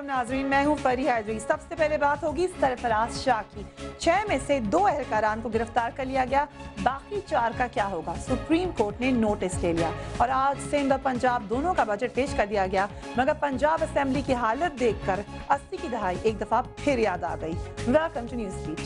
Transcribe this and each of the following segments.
नाज़रीन, मैं हूँ फरी हैदरी। सबसे पहले बात होगी सरफराज शाह की। 6 में से 2 एहलकारान को गिरफ्तार कर लिया गया, बाकी 4 का क्या होगा? सुप्रीम कोर्ट ने नोटिस ले लिया और आज सिंध और पंजाब दोनों का बजट पेश कर दिया गया, मगर पंजाब असेंबली की हालत देखकर 80 की दहाई एक दफा फिर याद आ गई। Welcome to News Beat.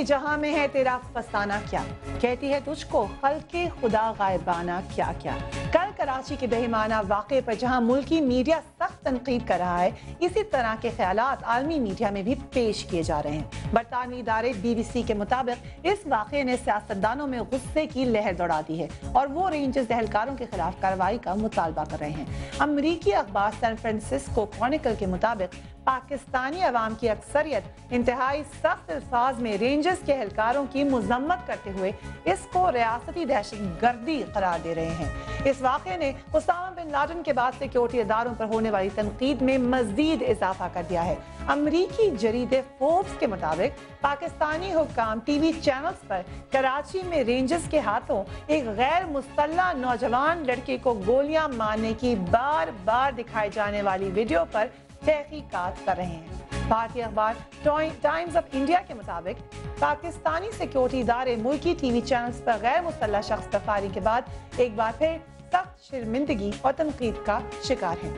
जहां में है तेरा फसाना क्या, कहती है तुझको खल्के खुदा गायबाना क्या क्या। कल कराची के बेईमाना वाक़े पर जहां मुल्की मीडिया सख्त तनकीद कर रहा है, इसी तरह के ख्यालात आलमी मीडिया में भी पेश किए जा रहे हैं। बरतानवी इदारे BBC के मुताबिक इस वाक़े ने सियासतदानों में गुस्से की लहर दौड़ा दी है और वो रेंजर्स एहलकारों के खिलाफ कार्रवाई का मुतालबा कर रहे हैं। अमरीकी अखबार सैन फ्रांसिस्को क्रॉनिकल के मुताबिक पाकिस्तानी अवाम की अक्सरियत इंतहाई सख्त अल्फाज में रेंजर्स के एहलकारों की मजम्मत करते हुए इसको रियासती दहशत गर्दी करार दे रहे हैं। इस वाक़े ने उसामा बिन लादेन के बाद सिक्योरिटी इदारों पर होने वाली तनकीद में मजीद इजाफा कर दिया है। अमरीकी जरीदे फोर्ब्स के मुताबिक पाकिस्तानी हुक्काम TV चैनल्स पर कराची में रेंजर्स के हाथों एक गैर मुस्तल्ला नौजवान लड़के को गोलियां मारने की बार बार दिखाई जाने वाली वीडियो पर तहकीकात कर रहे हैं। भारतीय अखबार टाइम्स ऑफ इंडिया के मुताबिक पाकिस्तानी सिक्योरिटी इदारे मुल्की TV चैनल्स पर गैर मुस्तल्ला शख्स पर फायरिंग के बाद एक बार फिर सख्त शर्मिंदगी और तनकीद का शिकार है।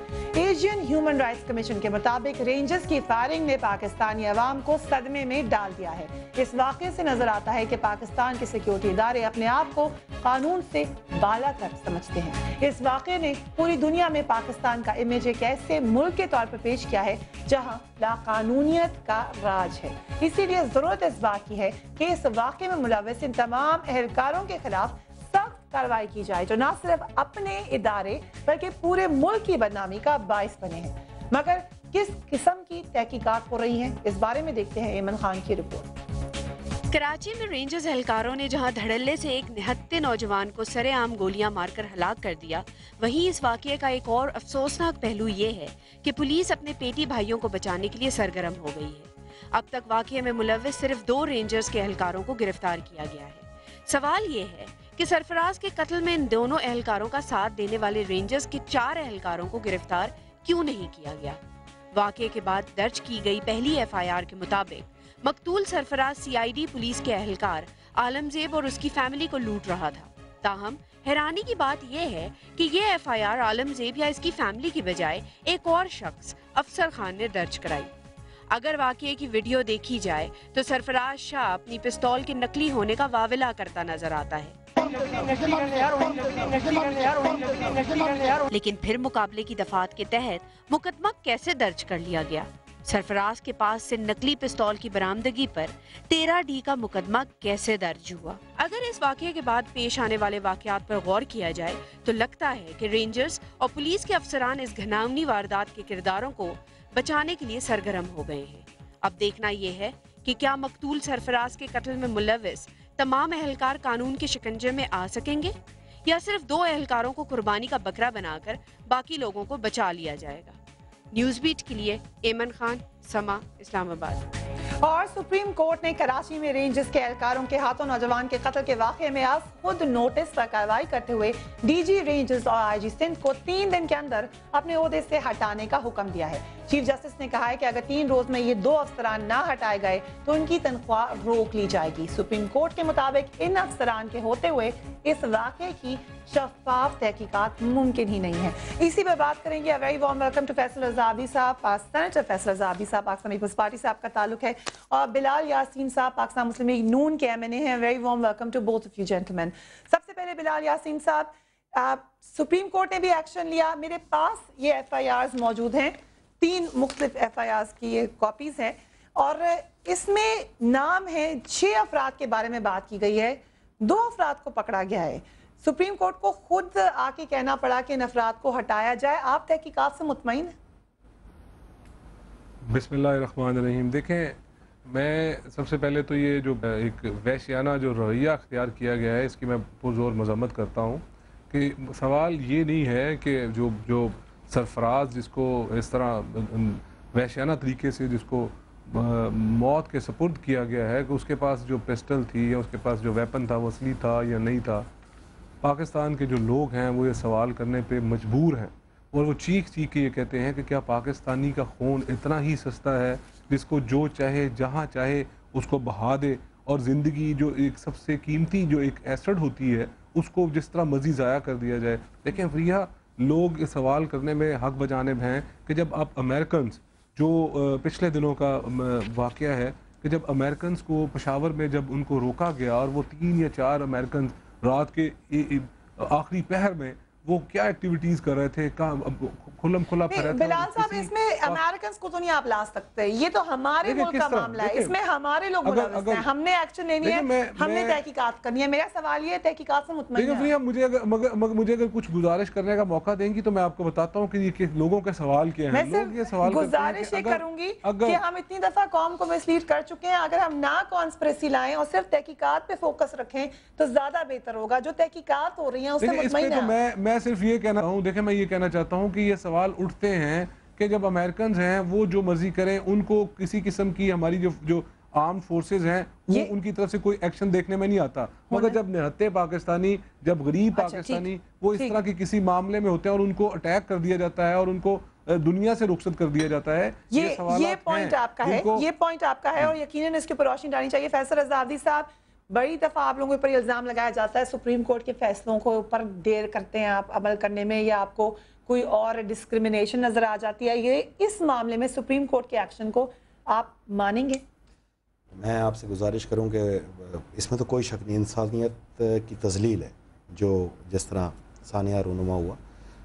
एशियन ह्यूमन राइट्स कमीशन के मुताबिक रेंजर्स की फायरिंग ने पाकिस्तानी अवाम को सदमे में डाल दिया है। इस वाक़े से नजर आता है कि पाकिस्तान के सिक्योरिटी इदारे अपने आप को कानून से बालातर समझते हैं। इस वाक़े ने पूरी दुनिया में पाकिस्तान का इमेज एक ऐसे मुल्क के तौर पर पेश किया है जहां लाकानूनियत का राज है। इसीलिए जरूरत इस बात की है कि इस वाक़े में मुलव्वस इन तमाम एहलकारों के खिलाफ सख्त कार्रवाई की जाए, जो न सिर्फ अपने इदारे बल्कि पूरे मुल्क की बदनामी का बाइस बने हैं। मगर किस किस्म की तहकीकात हो रही हैं, इस बारे में देखते हैं एमन खान की रिपोर्ट। कराची में रेंजर्स एहलकारों ने जहां धड़ल्ले से एक निहत्ते नौजवान को सरेआम गोलियां मारकर हलाक कर दिया, वहीं इस वाक़ये का एक और अफसोसनाक पहलू ये है कि पुलिस अपने पेटी भाइयों को बचाने के लिए सरगर्म हो गई है। अब तक वाक़ये में मुलव्वस सिर्फ 2 रेंजर्स के एहलकारों को गिरफ्तार किया गया है। सवाल ये है कि सरफराज के कत्ल में इन दोनों एहलकारों का साथ देने वाले रेंजर्स के 4 एहलकारों को गिरफ्तार क्यों नहीं किया गया? वाक़ये के बाद दर्ज की गई पहली FIR के मुताबिक मकतूल सरफराज CID पुलिस के एहलकार आलमजेब और उसकी फैमिली को लूट रहा था। ताहम हैरानी की बात यह है कि ये FIR आलमजेब या इसकी फैमिली की बजाय एक और शख्स अफसर खान ने दर्ज कराई। अगर वाक़ये की वीडियो देखी जाए तो सरफराज शाह अपनी पिस्तौल के नकली होने का वाविला करता नजर आता है, लेकिन फिर मुकाबले की दफात के तहत मुकदमा कैसे दर्ज कर लिया गया? सरफराज के पास से नकली पिस्तौल की बरामदगी पर 13D का मुकदमा कैसे दर्ज हुआ? अगर इस वाक़ये के बाद पेश आने वाले वाक़यात पर गौर किया जाए तो लगता है कि रेंजर्स और पुलिस के अफसरान इस घिनौनी वारदात के किरदारों को बचाने के लिए सरगर्म हो गए हैं। अब देखना यह है कि क्या मकतूल सरफराज के कत्ल में मुलव्वस तमाम एहलकार कानून के शिकंजे में आ सकेंगे, या सिर्फ 2 एहलकारों को कुर्बानी का बकरा बनाकर बाकी लोगों को बचा लिया जाएगा? न्यूज़ बीट के लिए एमन खान, समा, इस्लामाबाद। और सुप्रीम कोर्ट ने कराची में रेंजर्स के एहलकारों के हाथों नौजवान के कत्ल के वाक़ये में आज खुद नोटिस पर कार्रवाई करते हुए DG रेंजर्स और IG सिंध को 3 दिन के अंदर अपने ओहदे से हटाने का हुक्म दिया है। चीफ जस्टिस ने कहा है कि अगर 3 रोज में ये 2 अफसरान ना हटाए गए तो उनकी तनख्वाह रोक ली जाएगी। सुप्रीम कोर्ट के मुताबिक इन अफसरान के होते हुए इस वाक़ये की शफाफ तहकीकात मुमकिन ही नहीं है। इसी पर बात करेंगे। Very warm welcome to Faisal Razavi साहब, सेनेटर फैसल रज़ावी साहब, पाकिस्तान पीपल्स पार्टी से आपका ताल्लुक है, और बिलाल यासीन साहब पाकिस्तान मुस्लिम लीग नून के MNA हैं। Very warm welcome to both of you gentleman. सबसे पहले बिलाल यासीन साहब, सुप्रीम कोर्ट ने भी एक्शन लिया। मेरे पास ये FIRs मौजूद हैं, 3 मुख्तलिफ FIRs की ये कॉपीज हैं और इसमें नाम है 6 अफराद के बारे में बात की गई है, 2 अफराद को पकड़ा गया है। सुप्रीम कोर्ट को खुद आके कहना पड़ा कि इन अफराद को हटाया जाए। आप तहकीकात से मुतमईन हैं? बिस्मिल्लाहिर्रहमानिर्रहीम। देखें, मैं सबसे पहले तो ये जो एक वहशियाना जो रवैया अख्तियार किया गया है, इसकी मैं पुरजोर मजम्मत करता हूँ। کہ سوال یہ نہیں ہے کہ جو سرفراز جس کو اس طرح وحشیانہ طریقے سے جس کو موت کے سپرد کیا گیا ہے کہ اس کے پاس جو پسٹل تھی یا اس کے پاس جو ویپن تھا وہ اصلی تھا یا نہیں تھا. پاکستان کے جو لوگ ہیں وہ یہ سوال کرنے پہ مجبور ہیں اور وہ چیخ کے یہ کہتے ہیں کہ کیا پاکستانی کا خون اتنا ہی سستا ہے جس کو جو چاہے جہاں چاہے اس کو بہا دے, اور زندگی جو ایک سب سے قیمتی جو ایک ایسڈ ہوتی ہے اس کو جس طرح مزید ضائع کر دیا جائے. دیکھیں فریحہ, لوگ یہ سوال کرنے میں حق بجانب ہیں کہ جب آپ امریکنز, جو پچھلے دنوں کا واقعہ ہے کہ جب امریکنز کو پشاور میں جب ان کو روکا گیا اور وہ 3 یا 4 امریکنز رات کے آخری پہر میں وہ کیا ایکٹیویٹیز کر رہے تھے, کھلم کھلا پھرا تھا. بلال صاحب اس میں امریکنز کو تو نہیں آپ لا سکتے, یہ تو ہمارے ملک کا معاملہ ہے, اس میں ہمارے لوگ ملوث ہیں, ہم نے ایکشن لینی ہے, ہم نے تحقیقات کرنی ہے. میرا سوال یہ ہے تحقیقات سے مطمئن ہے. مجھے اگر کچھ گزارش کرنے کا موقع دیں گی تو میں آپ کو بتاتا ہوں کہ یہ لوگوں کے سوال کیا ہیں. میں صرف گزارش یہ کروں گی کہ ہم اتنی دفعہ قوم کو مسلیڈ کر چکے ہیں, اگر ہم نہ کانسپریسی لائیں اور صرف تحقیقات پہ فوکس رکھیں تو زیادہ بہتر ہوگا. جو تحقیقات ہو رہی ہیں اس سے مطمئن ہے. میں صرف یہ کہنا ہوں, دیکھیں میں یہ کہنا چاہتا ہوں کہ یہ سوال اٹھتے ہیں کہ جب امریکنز ہیں وہ جو مرضی کریں, ان کو کسی قسم کی ہماری جو آرم فورسز ہیں وہ ان کی طرف سے کوئی ایکشن دیکھنے میں نہیں آتا, مگر جب نہتے پاکستانی, جب غریب پاکستانی وہ اس طرح کی کسی معاملے میں ہوتے ہیں اور ان کو اٹیک کر دیا جاتا ہے اور ان کو دنیا سے رخصت کر دیا جاتا ہے. یہ پوائنٹ آپ کا ہے, یہ پوائنٹ آپ کا ہے اور یقیناً اس کے اوپر روشنی ڈالنی چاہیے. فیصل رضا صاحب, بڑی دفعہ آپ لوگوں پر الزام لگایا جاتا ہے سپریم کورٹ کے فیصلوں کو اوپر دیر کرتے ہیں آپ عمل کرنے میں, یا آپ کو کوئی اور ڈسکریمنیشن نظر آ جاتی ہے. یہ اس معاملے میں سپریم کورٹ کے ایکشن کو آپ مانیں گے؟ میں آپ سے گزارش کروں کہ اس میں تو کوئی شک نہیں, انسانیت کی تذلیل ہے جو جس طرح ثانیہ رونما ہوا.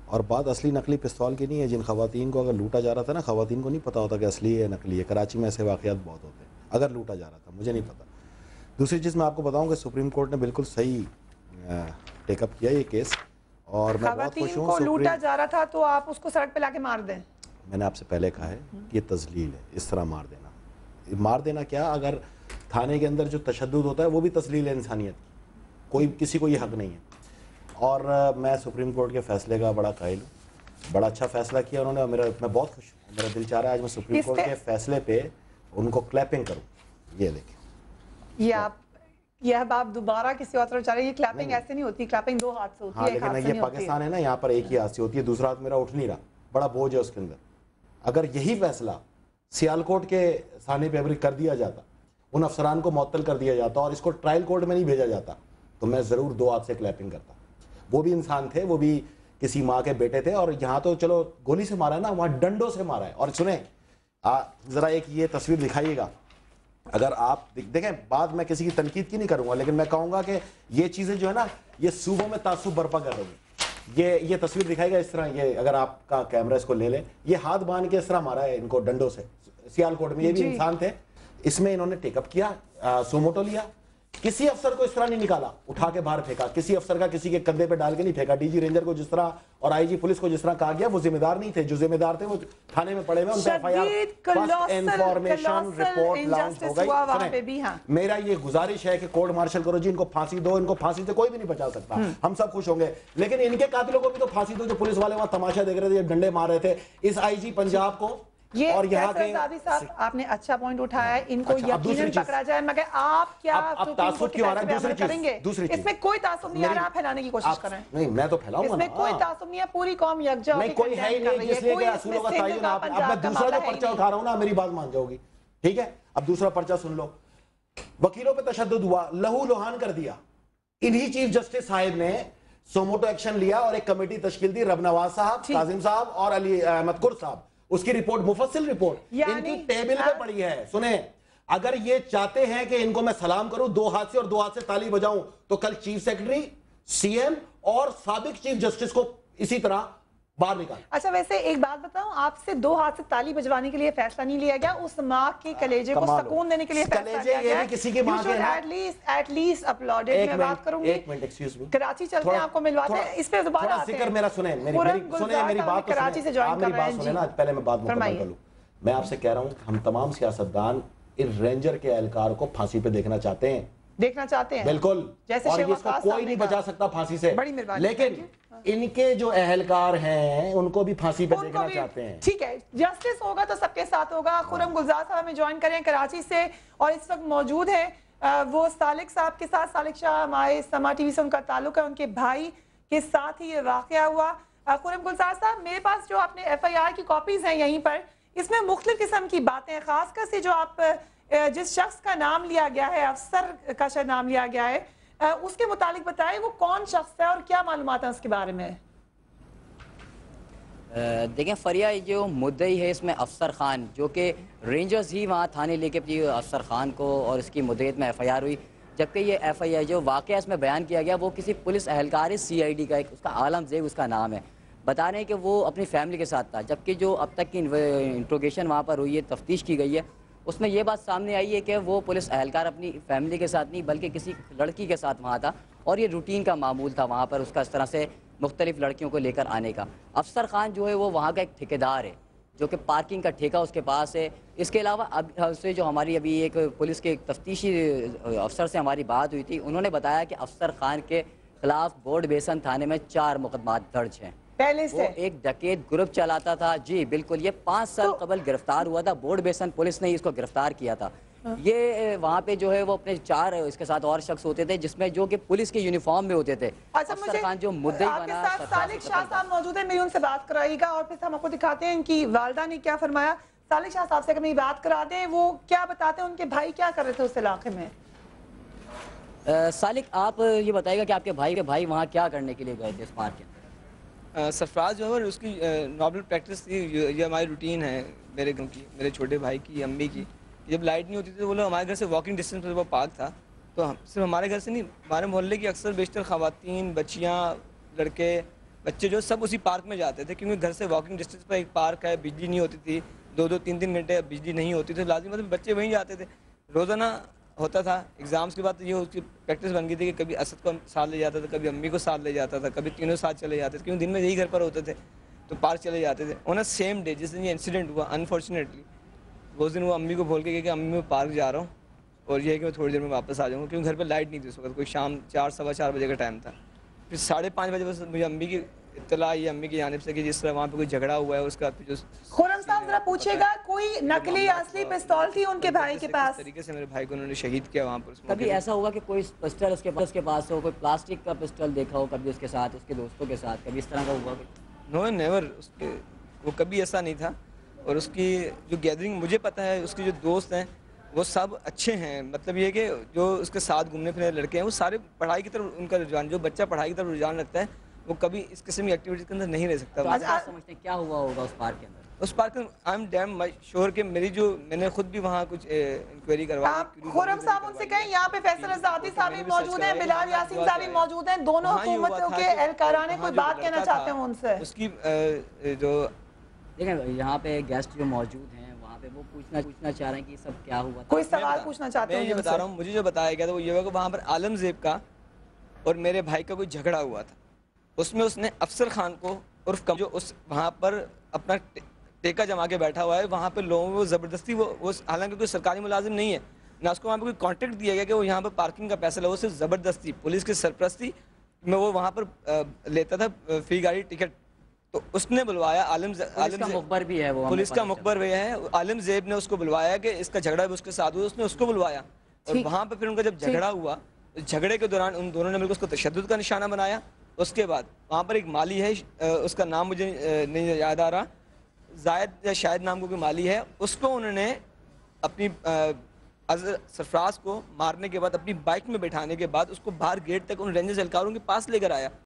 اور بات اصلی نقلی پستول کی نہیں ہے. جن خواتین کو اگر لوٹا جا رہا تھا نا, خواتین کو نہیں پتا ہوتا کہ اصلی ہے نقلی ہے. کراچی میں ایسے واقعات بہت ہوتے ہیں. اگر لوٹا جا رہا تھا, مجھے نہیں پتا. دوسری چیز میں آپ کو بتاؤں کہ سپریم کورٹ نے بالکل صحیح ٹیک اپ کیا یہ کیس, اور میں بہت خوش ہوں. خواتین کو لوٹا جا رہا تھا تو آپ اس کو سڑک پہ لا کے مار دیں. میں نے آپ سے پہلے کہا ہے کہ یہ تذلیل ہے, اس طرح مار دینا. مار دینا کیا, اگر تھانے کے اندر جو تشدد ہوتا ہے وہ بھی تذلیل ہے انسانیت کی, کوئی کسی کو یہ حق نہیں ہے. اور میں سپریم کورٹ کے فیصلے کا بڑا قائل ہوں, بڑا اچھا فیصلہ کیا انہوں نے. میں بہت خوش ہوں, میرا دل چاہ رہا ہے آج میں سپریم کورٹ کے فیصلے پہ ان کو کلیپنگ کروں. یہ دیکھیں, یہ اب آپ دوبارہ کسی اور طرف چاہ رہے ہیں. یہ کلیپنگ ایسے نہیں ہوتی, کلیپنگ 2 ہاتھ سے ہوتی ہے, لیکن یہ پاکستان ہے نا, یہاں پر ایک ہی ہاتھ سے ہوتی ہے, دوسرا ہاتھ میرا اٹھ نہیں رہا, بڑا بوجھ ہے اس کے اندر. اگر یہی فیصلہ سیالکوٹ کے تھانے پہ کر دیا جاتا, ان افسران کو معطل کر دیا جاتا اور اس کو ٹرائل کورٹ میں نہیں بھیجا جاتا, تو میں ضرور 2 ہاتھ سے کلیپنگ کرتا. وہ بھی انسان تھے, وہ بھی کسی ماں کے بیٹے تھے, اور یہاں تو چلو گولی سے مارا ہے نا, وہاں ڈنڈوں سے مارا ہے. اور سنیں ذرا ایک یہ تصویر دکھائیے گا, اگر آپ دیکھیں, بات میں کسی کی تنقید کی نہیں کروں گا, لیکن میں کہوں گا کہ یہ چیزیں جو ہے نا یہ صوبوں میں تعصب برپا کر رہی ہیں. یہ تصویر دکھائے گا اس طرح, یہ اگر آپ کا کیمرہ اس کو لے لیں, یہ ہاتھ باندھ کے اس طرح مارا ہے ان کو ڈنڈوں سے سیالکوٹ میں. یہ بھی انسان تھے, اس میں انہوں نے ٹیک اپ کیا, سوموٹو لیا. کسی افسر کو اس طرح نہیں نکالا, اٹھا کے باہر پھینکا, کسی افسر کا کسی کے کندھے پہ ڈال کے نہیں پھینکا. ڈی جی رینجر کو جس طرح اور آئی جی پولیس کو جس طرح کہا گیا, وہ ذمہ دار نہیں تھے. جو ذمہ دار تھے وہ تھانے میں پڑے ہوئے, ان پہ F I R first information report launch ہو گئی. میرا یہ گزارش ہے کہ کورٹ مارشل کرو جی, ان کو پھانسی دو. ان کو پھانسی سے کوئی بھی نہیں بچا سکتا, ہم سب خوش ہوں گے, لیکن ان کے قاتلوں کو بھی تو پھانسی دو جو پولیس والے وہاں تماشا دیکھ رہے تھے, ڈنڈے مار رہے تھے. اس آئی جی پنجاب کو اور یہاں کے صاحب آپ نے اچھا پوائنٹ اٹھایا ہے, ان کو یقیناً پکڑا جائے, مگر آپ کیا تعصب کیوں آ رہا ہے؟ کریں گے؟ اس میں کوئی تعصب نہیں آ رہا, آپ پھیلانے کی کوشش کر رہے ہیں. نہیں, میں تو پھیلاؤں گا, اس میں کوئی تعصب نہیں ہے, پوری قوم یکجا ہو کے کوئی ہے ہی نہیں جس لیے کہ اصولوں کا تعین. اب میں دوسرا جو پرچہ اٹھا رہا ہوں نا, میری بات مان جاؤ گی, ٹھیک ہے؟ اب دوسرا پرچہ سن لو. وکیلوں پہ تشدد ہوا, لہو لوہان کر دیا. انہی چیف جسٹس صاحب نے سوموٹو ایکشن لیا اور ایک کمیٹی تشکیل دی, رب نواز صاحب, کاظم صاحب اور علی احمد قر صاحب. اس کی رپورٹ, مفصل رپورٹ ان کی ٹیبل پہ پڑی ہے. سنیں, اگر یہ چاہتے ہیں کہ ان کو میں سلام کروں 2 ہاتھ سے اور 2 ہاتھ سے تالی بجاؤں, تو کل چیف سیکرٹری, سی ایم اور سابق چیف جسٹس کو اسی طرح باہر نکال. اچھا, ویسے ایک بات بتاؤں, آپ سے 2 ہاتھ سے تالی بجوانے کے لیے فیصلہ نہیں لیا گیا, اس ماں کے کلیجے کو سکون دینے کے لیے فیصلہ لیا گیا. کسی کی ماں کے ایٹ لیسٹ اپلوڈڈ. میں بات کروں گی, ایک منٹ ایکسکیوز می, کراچی چلتے ہیں, آپ کو ملواتے ہیں, اس پہ دوبارہ آتے ہیں. ذکر میرا سنیں, میری بات کراچی سے جوائن کر رہے ہیں. سنیں نا, پہلے میں بات مکمل کر لوں. میں آپ سے کہہ رہا ہوں کہ ہم تمام سیاستدان ان رینجر کے اہلکار کو پھانسی پہ دیکھنا چاہتے ہیں. देखना चाहते हैं बिल्कुल, जैसे और शेवा इसको खास कोई साहब नहीं ने बचा कहा। सकता फांसी से, बड़ी मेहरबानी, लेकिन thank you। इनके जो अहलकार हैं उनको भी फांसी पे उनको देखना भी चाहते हैं। ठीक है, जस्टिस होगा तो सबके साथ होगा। खुरम गुलजार साहब हमें ज्वाइन करें कराची से और इस वक्त मौजूद है वो सालिक साहब के साथ। सालिक शाह हमारे समा टीवी से उनका ताल्लुक है, उनके भाई के साथ ही ये वाकया हुआ। खुरम गुलजार साहब, मेरे पास जो आपने FIR की कॉपीज हैं यहीं पर, इसमें मुख्तलिफ किस्म की बातें हैं, खासकर से जो आप जिस शख्स का नाम लिया गया है, अफसर का शायद नाम लिया गया है, उसके मुतालिक बताएं वो कौन शख्स है और क्या मालूमात है उसके बारे में। देखें फरिया, जो मुद्दई है इसमें अफसर खान, जो कि रेंजर्स ही वहाँ थाने लेके अफसर खान को और इसकी मुद्दत में FIR हुई, जबकि ये FIR जो वाक़या इसमें बयान किया गया वो किसी पुलिस अहलकार CID का, एक उसका आलम ज़ेब उसका नाम है, बता रहे हैं कि वो अपनी फैमिली के साथ था। जबकि जो अब तक की इंट्रोगेशन वहाँ पर हुई है, तफ्तीश की गई है, उसमें ये बात सामने आई है कि वो पुलिस अहलकार अपनी फैमिली के साथ नहीं बल्कि किसी लड़की के साथ वहाँ था और ये रूटीन का मामूल था वहाँ पर उसका इस तरह से मुख्तलिफ लड़कियों को लेकर आने का। अफसर खान जो है वो वहाँ का एक ठेकेदार है जो कि पार्किंग का ठेका उसके पास है। इसके अलावा अब से जो हमारी अभी एक पुलिस के एक तफ्तीशी अफसर से हमारी बात हुई थी, उन्होंने बताया कि अफसर खान के खिलाफ बोर्ड बेसन थाने में 4 मुकदमात दर्ज हैं। पहले से वो एक डकैत ग्रुप चलाता था। जी बिल्कुल, ये 5 साल कबल गिरफ्तार हुआ था, बोर्ड बेसन पुलिस ने इसको गिरफ्तार किया था। ये वहाँ पे जो है वो अपने 4 इसके साथ और शख्स होते थे जिसमें जो कि पुलिस के यूनिफॉर्म में होते थे। अच्छा, अफसर मुझे खान जो मुद्दई आपके बना, साथ सालिक शाह साहब मौजूद है, मेरी उनसे बात कराइएगा और फिर हम आपको दिखाते हैं इनकी वालदा ने क्या फरमाया। सालिक शाह साहब से अगर मेरी बात करा दें, वो क्या बताते हैं, उनके भाई क्या कर रहे थे उस इलाके में। सालिक, आप ये बताइएगा कि आपके भाई वहाँ क्या करने के लिए गए थे इस पार्क के अंदर? सरफराज जो है उसकी नॉर्मल प्रैक्टिस थी, ये हमारी रूटीन है मेरे घर की, मेरे छोटे भाई की, अम्मी की। जब लाइट नहीं होती थी तो वो लोग हमारे घर से वॉकिंग डिस्टेंस पर वो पार्क था, तो हम सिर्फ हमारे घर से नहीं, हमारे मोहल्ले की अक्सर बेशतर ख़वातीन, बच्चियाँ, लड़के, बच्चे जो सब उसी पार्क में जाते थे क्योंकि घर से वॉकिंग डिस्टेंस पर एक पार्क है। बिजली नहीं होती थी, 2-2, 3-3 घंटे बिजली नहीं होती थी, लाजिम मतलब बच्चे वहीं जाते थे। रोज़ाना होता था एग्ज़ाम्स के बाद तो ये उसकी प्रैक्टिस बन गई थी कि कभी असद को साथ ले जाता था, कभी अम्मी को साथ ले जाता था, कभी तीनों साथ चले जाते थे क्योंकि दिन में यही घर पर होते थे, तो पार्क चले जाते थे। ऑन अ सेम डे जिस दिन ये इंसिडेंट हुआ, अनफॉर्चुनेटली उस दिन वो अम्मी को बोल के गया कि अम्मी मैं पार्क जा रहा हूँ और ये है कि मैं थोड़ी देर में वापस आ जाऊँगा क्योंकि घर पर लाइट नहीं थी उस वक्त, कोई शाम 4-4:15 बजे का टाइम था। फिर 5:30 बजे बस मुझे अम्मी की इत्तला आई, अम्मी की जानिब से कि जिस तरह वहाँ पे कोई झगड़ा हुआ है उसका जो खुरम साहब जरा पूछेगा, कोई नकली असली पिस्तौल थी उनके भाई के पास? तरीके से मेरे भाई को उन्होंने शहीद किया वहाँ पर। कभी ऐसा हुआ कि कोई पिस्टल उसके पास हो, कोई प्लास्टिक का पिस्टल देखा हो कभी उसके साथ, उसके दोस्तों के साथ, कभी इस तरह का हुआ? नो नेवर, उसके वो कभी ऐसा नहीं था। और उसकी जो गैदरिंग मुझे पता है, उसके जो दोस्त हैं वो सब अच्छे हैं, मतलब ये कि जो उसके साथ घूमने फिरने लड़के हैं वो सारे पढ़ाई की तरफ उनका रुझान, जो बच्चा पढ़ाई की तरफ रुझान रखता है वो कभी इस किस्म की एक्टिविटीज़ के अंदर नहीं रह सकता। तो आज आप समझते हैं क्या हुआ होगा उस पार्क के अंदर? उस पार्क में आई एम डैम श्योर कि मैंने खुद भी वहाँ कुछ इंक्वायरी करवाई। खुरम साहब उनसे कहें, यहाँ पे फैसल आजादी साहब भी मौजूद हैं, बिलाल यासीन साहब भी मौजूद हैं, दोनों हुकूमतों के एहलकारां ने कोई बात कहना चाहते हैं उनसे। उसकी जो देखें यहाँ पे गेस्ट जो मौजूद हैं वहाँ पे वो पूछना चाह रहे हैं कि सब क्या हुआ था? कोई सवाल पूछना चाहते हैं? मैं ये बता रहा हूँ, मुझे जो बताया गया था वो ये हुआ कि वहाँ पर आलम ज़ेब का और मेरे भाई का कोई झगड़ा हुआ था, उसमें उसने अफसर खान को उर्फ जो उस वहाँ पर अपना टेका जमा के बैठा हुआ है, वहाँ पर लोगों को ज़बरदस्ती वो हालांकि कोई सरकारी मुलाजिम नहीं है ना, उसको वहाँ पर कोई कॉन्ट्रैक्ट दिया गया कि वो यहाँ पर पार्किंग का पैसा वो सिर्फ ज़बरदस्ती पुलिस की सरपरस्ती में वो वहाँ पर लेता था फ्री गाड़ी टिकट। तो उसने बुलवाया पुलिस का मुखबर भी है, वो पुलिस का मुखबर भी है, आलम ज़ेब ने उसको बुलवाया कि इसका झगड़ा भी उसके साथ हुआ, उसने उसको बुलवाया और वहाँ पर फिर उनका जब झगड़ा हुआ, झगड़े के दौरान उन दोनों ने मिलकर उसको तशद्दुद का निशाना बनाया। उसके बाद वहाँ पर एक माली है, उसका नाम मुझे नहीं याद आ रहा, जायद या शायद नाम को कोई माली है, उसको उन्होंने अपनी सरफराज को मारने के बाद अपनी बाइक में बैठाने के बाद उसको बाहर गेट तक उन रेंजर्स एहलकारों के पास लेकर आया।